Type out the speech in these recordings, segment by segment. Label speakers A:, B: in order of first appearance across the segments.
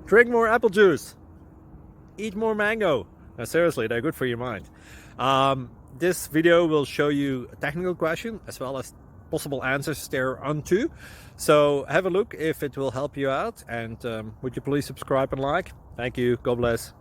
A: Drink more apple juice. Eat more mango. Now, seriously, they're good for your mind. This video will show you a technical question as well as possible answers thereunto. So have a look if it will help you out, and would you please subscribe and like? Thank you. God bless.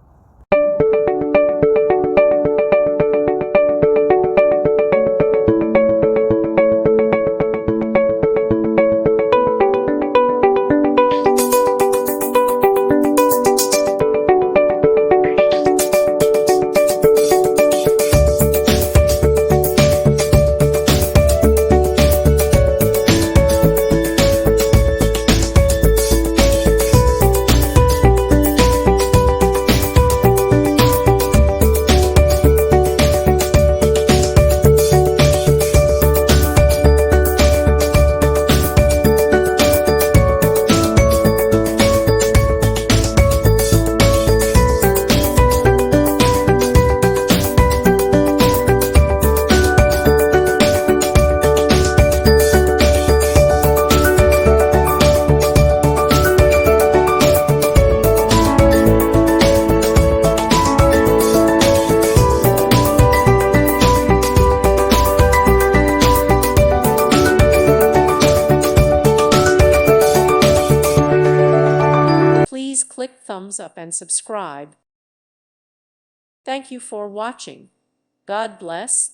B: Please click thumbs up and subscribe. Thank you for watching. God bless.